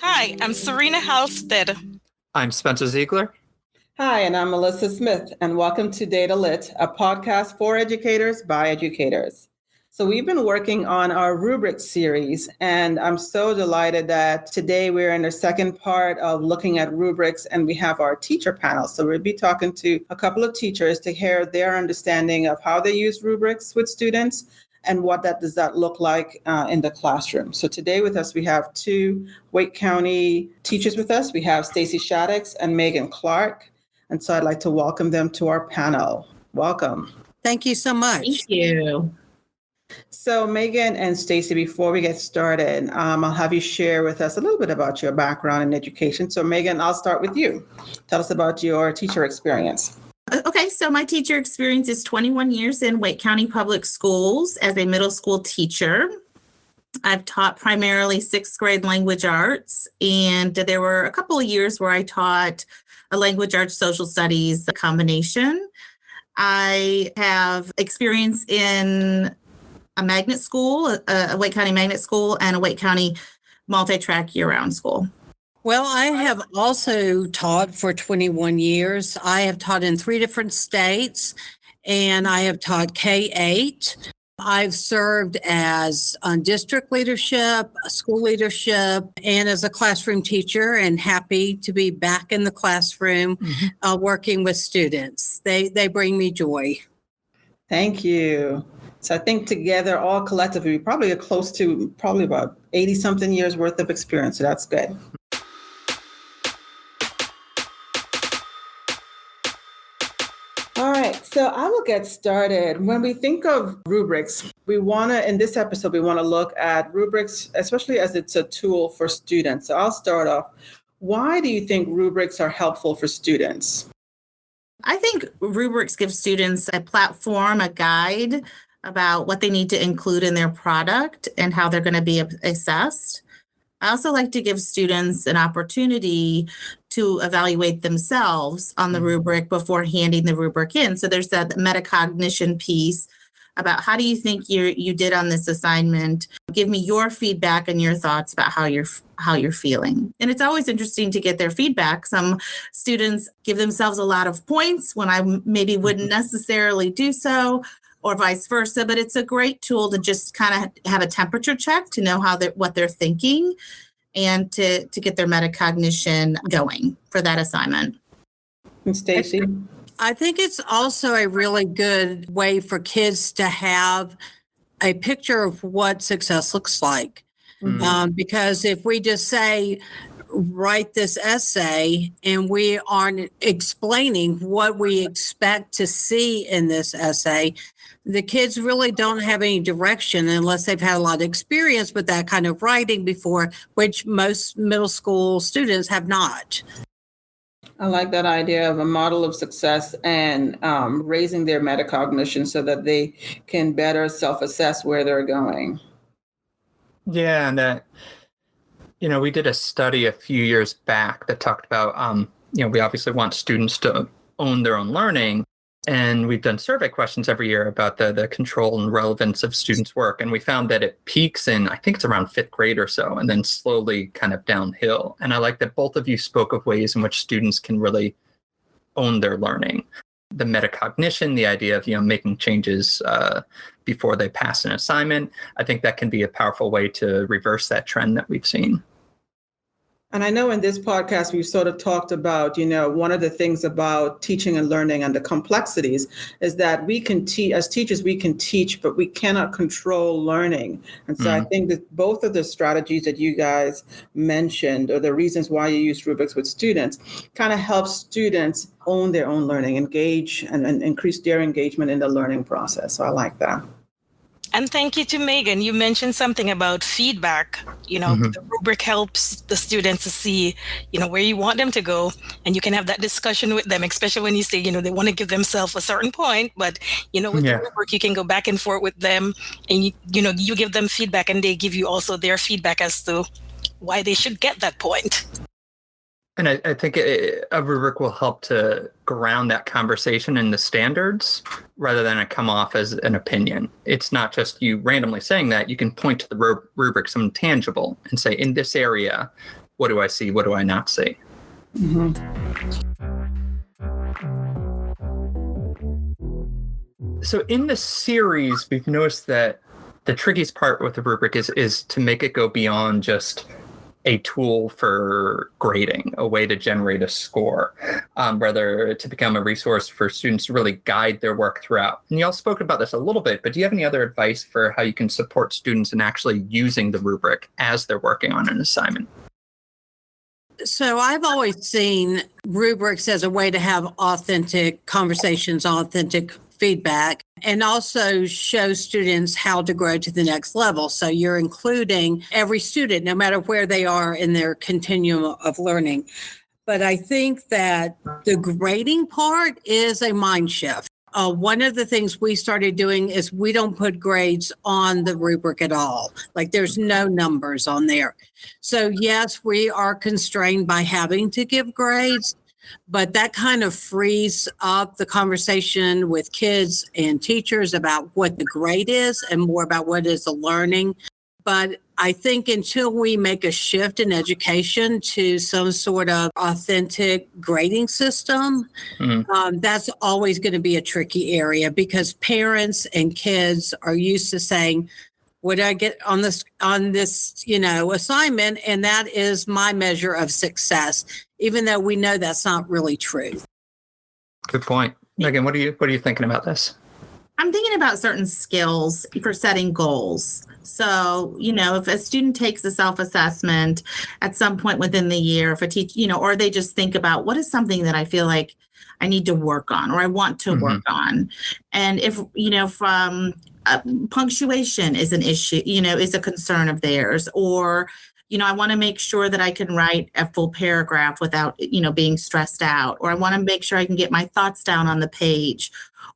Hi, I'm Serena Halstead. I'm Spencer Ziegler. Hi, and I'm Mellisa Smith, and welcome to Data Lit, a podcast for educators by educators. So we've been working on our Rubrics series, and I'm so delighted that today we're in the second part of looking at rubrics, and we have our teacher panel. So we'll be talking to a couple of teachers to hear their understanding of how they use rubrics with students and what does that look like in the classroom. So today with us, we have two Wake County teachers with us. We have Stacy Shaddix and Megan Clark. And so I'd like to welcome them to our panel. Welcome. Thank you so much. Thank you. So Megan and Stacy, before we get started, I'll have you share with us a little bit about your background in education. So Megan, I'll start with you. Tell us about your teacher experience. Okay, so my teacher experience is 21 years in Wake County Public Schools as a middle school teacher. I've taught primarily sixth grade language arts, and there were a couple of years where I taught a language arts social studies combination. I have experience in a magnet school, a Wake County magnet school, and a Wake County multi-track year-round school. Well, I have also taught for 21 years. I have taught in 3 different states, and I have taught K-8. I've served as on district leadership, school leadership, and as a classroom teacher, and happy to be back in the classroom working with students. They bring me joy. Thank you. So I think together, all collectively, we probably are close to about 80-something years worth of experience. So that's good. All right, so I will get started. When we think of rubrics, in this episode, we want to look at rubrics, especially as it's a tool for students. So I'll start off. Why do you think rubrics are helpful for students? I think rubrics give students a platform, a guide about what they need to include in their product and how they're going to be assessed. I also like to give students an opportunity to evaluate themselves on the rubric before handing the rubric in. So there's that metacognition piece about how do you think you did on this assignment? Give me your feedback and your thoughts about how you're feeling. And it's always interesting to get their feedback. Some students give themselves a lot of points when I maybe wouldn't necessarily do so, or vice versa. But it's a great tool to just kind of have a temperature check to know what they're thinking and to get their metacognition going for that assignment. And Stacy? I think it's also a really good way for kids to have a picture of what success looks like. Because if we just say, write this essay, and we aren't explaining what we expect to see in this essay, the kids really don't have any direction unless they've had a lot of experience with that kind of writing before, which most middle school students have not. I like that idea of a model of success and raising their metacognition so that they can better self-assess where they're going. Yeah, and we did a study a few years back that talked about, we obviously want students to own their own learning. And we've done survey questions every year about the control and relevance of students' work. And we found that it peaks in, I think it's around 5th grade or so, and then slowly kind of downhill. And I like that both of you spoke of ways in which students can really own their learning. The metacognition, the idea of, making changes before they pass an assignment. I think that can be a powerful way to reverse that trend that we've seen. And I know in this podcast, we've sort of talked about, one of the things about teaching and learning and the complexities is that we can teach, as teachers, we can teach, but we cannot control learning. And so I think that both of the strategies that you guys mentioned, or the reasons why you use rubrics with students, kind of help students own their own learning, engage and increase their engagement in the learning process. So I like that. And thank you to Megan. You mentioned something about feedback. The rubric helps the students to see, where you want them to go. And you can have that discussion with them, especially when you say, they want to give themselves a certain point. But, with the rubric, you can go back and forth with them. And, you give them feedback and they give you also their feedback as to why they should get that point. And I think a rubric will help to ground that conversation in the standards rather than it come off as an opinion. It's not just you randomly saying that. You can point to the rubric, something tangible, and say, in this area, what do I see? What do I not see? So in the series, we've noticed that the trickiest part with the rubric is to make it go beyond just a tool for grading, a way to generate a score, rather to become a resource for students to really guide their work throughout. And you all spoke about this a little bit, but do you have any other advice for how you can support students in actually using the rubric as they're working on an assignment? So I've always seen rubrics as a way to have authentic conversations, authentic feedback, and also show students how to grow to the next level. So you're including every student, no matter where they are in their continuum of learning. But I think that the grading part is a mind shift. One of the things we started doing is we don't put grades on the rubric at all. Like there's no numbers on there. So yes, we are constrained by having to give grades, but that kind of frees up the conversation with kids and teachers about what the grade is and more about what is the learning. But I think until we make a shift in education to some sort of authentic grading system, that's always going to be a tricky area because parents and kids are used to saying, what did I get on this, assignment? And that is my measure of success, even though we know that's not really true. Good point. Megan, what are you thinking about this? I'm thinking about certain skills for setting goals. So, if a student takes a self-assessment at some point within the year, if a teacher, or they just think about what is something that I feel like I need to work on or I want to work on. And if, from punctuation is an issue, is a concern of theirs, or, I want to make sure that I can write a full paragraph without, being stressed out, or I want to make sure I can get my thoughts down on the page,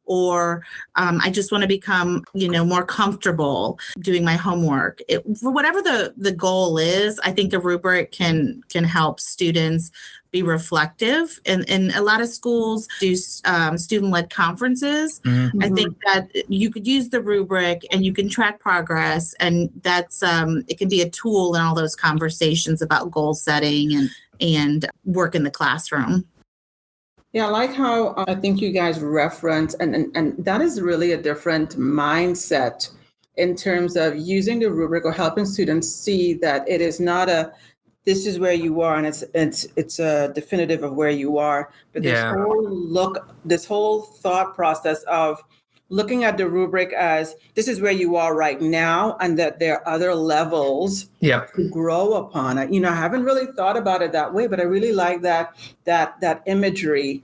or I just want to become, more comfortable doing my homework. For whatever the goal is, I think the rubric can help students be reflective. And a lot of schools do student-led conferences. Mm-hmm. I think that you could use the rubric and you can track progress, and that's it can be a tool in all those conversations about goal setting and work in the classroom. Yeah, I like how I think you guys reference, and that is really a different mindset in terms of using the rubric or helping students see that it is not this is where you are and it's a definitive of where you are. But this whole thought process of looking at the rubric as this is where you are right now, and that there are other levels to grow upon. I haven't really thought about it that way, but I really like that imagery.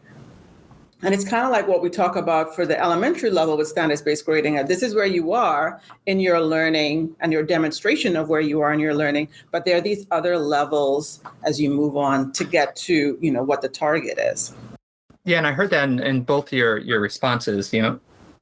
And it's kind of like what we talk about for the elementary level with standards-based grading. This is where you are in your learning and your demonstration of where you are in your learning. But there are these other levels as you move on to get to, what the target is. Yeah, and I heard that in both your responses,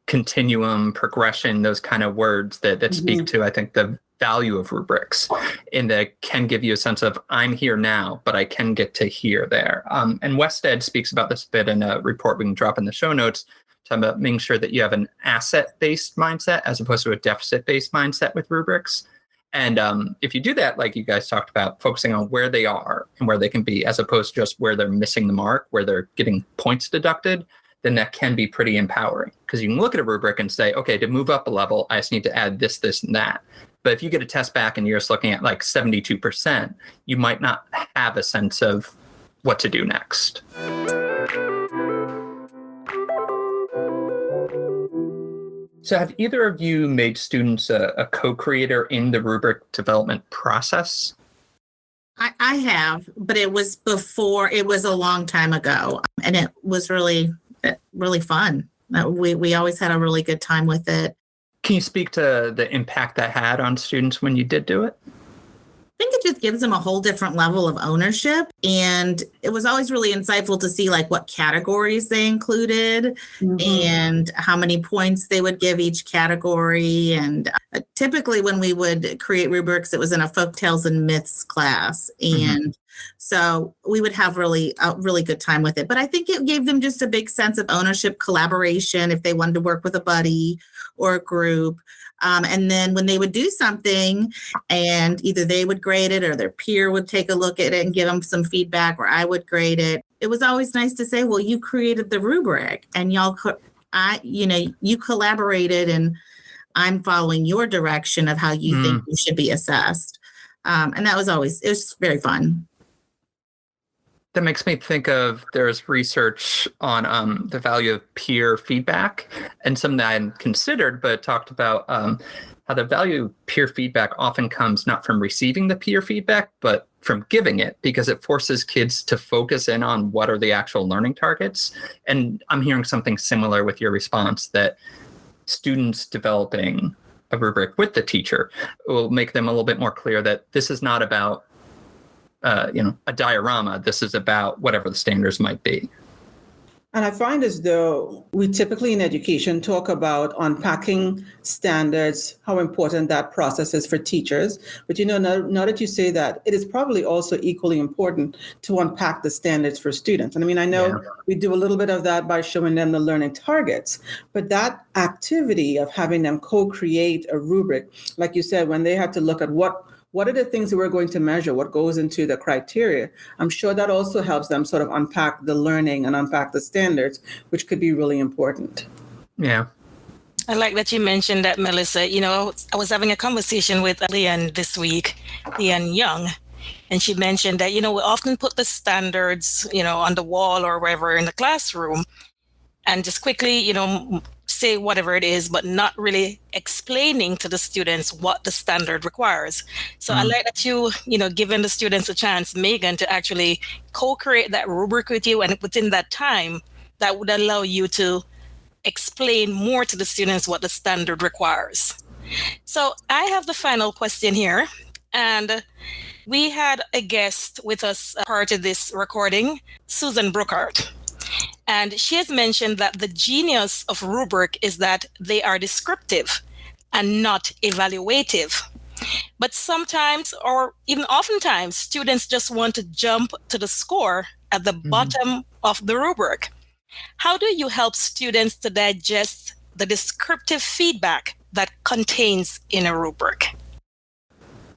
continuum, progression, those kind of words that speak to, I think, the value of rubrics in that can give you a sense of I'm here now, but I can get to here there. And Halstead speaks about this a bit in a report we can drop in the show notes, talking about making sure that you have an asset-based mindset as opposed to a deficit-based mindset with rubrics. And if you do that, like you guys talked about, focusing on where they are and where they can be, as opposed to just where they're missing the mark, where they're getting points deducted, then that can be pretty empowering, because you can look at a rubric and say, okay, to move up a level, I just need to add this, this, and that. But if you get a test back and you're just looking at like 72%, you might not have a sense of what to do next. So have either of you made students a co-creator in the rubric development process? I have, but it was a long time ago, and it was really fun. We always had a really good time with it. Can you speak to the impact that had on students when you did do it? I think it just gives them a whole different level of ownership. And it was always really insightful to see like what categories they included and how many points they would give each category. And typically when we would create rubrics, it was in a folktales and myths class. And So we would have a really good time with it. But I think it gave them just a big sense of ownership, collaboration, if they wanted to work with a buddy or a group. And then when they would do something and either they would grade it or their peer would take a look at it and give them some feedback, or I would grade it. It was always nice to say, well, you created the rubric and you collaborated and I'm following your direction of how you think you should be assessed. And it was very fun. That makes me think of, there's research on the value of peer feedback, and something that I hadn't considered, but talked about how the value of peer feedback often comes not from receiving the peer feedback, but from giving it, because it forces kids to focus in on what are the actual learning targets. And I'm hearing something similar with your response, that students developing a rubric with the teacher will make them a little bit more clear that this is not about a diorama. This is about whatever the standards might be. And I find as though we typically in education talk about unpacking standards, how important that process is for teachers. But now that you say that, it is probably also equally important to unpack the standards for students. And I know we do a little bit of that by showing them the learning targets, but that activity of having them co-create a rubric, like you said, when they had to look at what are the things that we're going to measure? What goes into the criteria? I'm sure that also helps them sort of unpack the learning and unpack the standards, which could be really important. Yeah. I like that you mentioned that, Mellisa. I was having a conversation with Leanne this week, Leanne Young, and she mentioned that, we often put the standards, on the wall or wherever in the classroom and just quickly, say whatever it is, but not really explaining to the students what the standard requires. So I like that you giving the students a chance, Megan, to actually co-create that rubric with you, and within that time, that would allow you to explain more to the students what the standard requires. So I have the final question here, and we had a guest with us part of this recording, Susan Brookhart. And she has mentioned that the genius of rubric is that they are descriptive and not evaluative. But sometimes, or even oftentimes, students just want to jump to the score at the bottom of the rubric. How do you help students to digest the descriptive feedback that contains in a rubric?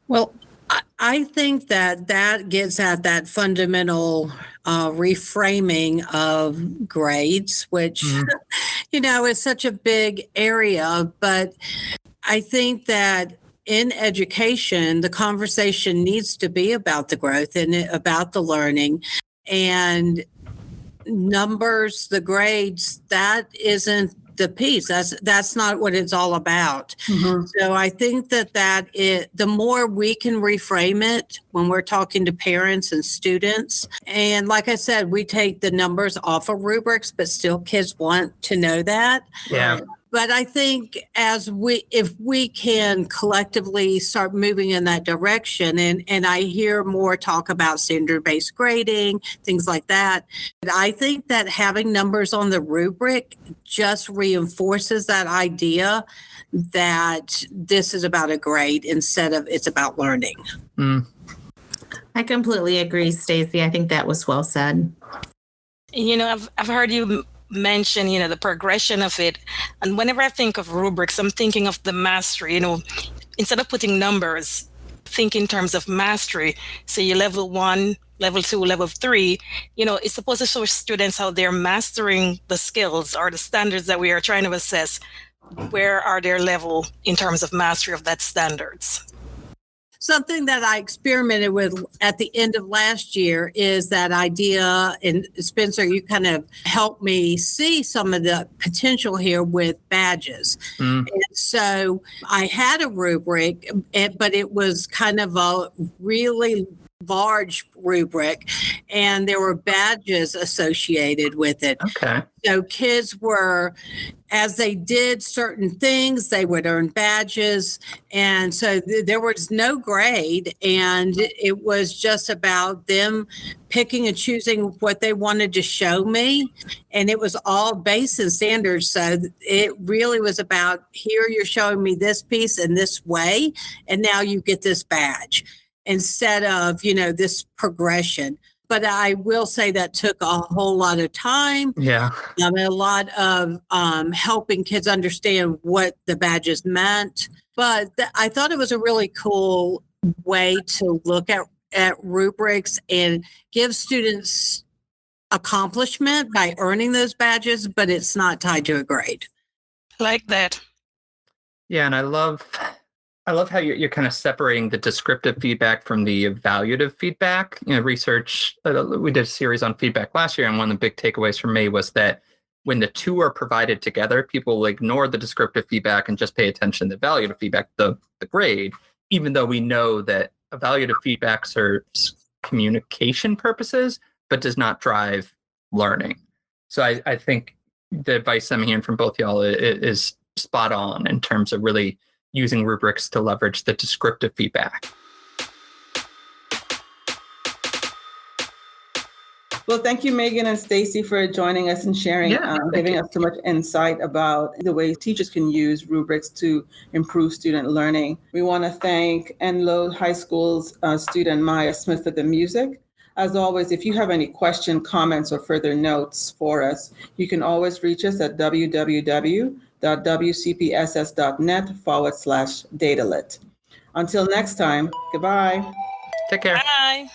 Well, I think that gets at that fundamental reframing of grades, which, is such a big area. But I think that in education, the conversation needs to be about the growth and about the learning, and numbers, the grades, that isn't the piece. That's not what it's all about. So I think that the more we can reframe it when we're talking to parents and students, and like I said, we take the numbers off of rubrics, but still kids want to know that. Yeah. But I think if we can collectively start moving in that direction, and I hear more talk about standard-based grading, things like that, but I think that having numbers on the rubric just reinforces that idea that this is about a grade instead of it's about learning. I completely agree, Stacey. I think that was well said. I've heard you mention, the progression of it. And whenever I think of rubrics, I'm thinking of the mastery, instead of putting numbers, think in terms of mastery. So you level 1, level 2, level 3, it's supposed to show students how they're mastering the skills or the standards that we are trying to assess. Where are their level in terms of mastery of that standards? Something that I experimented with at the end of last year is that idea, and Spencer, you kind of helped me see some of the potential here with badges. And so I had a rubric, but it was kind of a really large rubric, and there were badges associated with it. Okay. So kids were, as they did certain things, they would earn badges. And so there was no grade, and it was just about them picking and choosing what they wanted to show me. And it was all based in standards. So it really was about, here you're showing me this piece in this way, and now you get this badge. instead of, this progression. But I will say that took a whole lot of time. Yeah. A lot of helping kids understand what the badges meant. But I thought it was a really cool way to look at rubrics and give students accomplishment by earning those badges, but it's not tied to a grade. Like that. Yeah, and I love how you're kind of separating the descriptive feedback from the evaluative feedback. Research, we did a series on feedback last year, and one of the big takeaways for me was that when the two are provided together, people will ignore the descriptive feedback and just pay attention to the evaluative feedback, the grade, even though we know that evaluative feedback serves communication purposes, but does not drive learning. So I think the advice I'm hearing from both y'all is spot on in terms of really using rubrics to leverage the descriptive feedback. Well, thank you, Megan and Stacy, for joining us and sharing, giving us so much insight about the ways teachers can use rubrics to improve student learning. We want to thank Enloe High School's student Maya Smith for the music. As always, if you have any questions, comments, or further notes for us, you can always reach us at www.wcpss.net/datalit. Until next time, goodbye. Take care. Bye.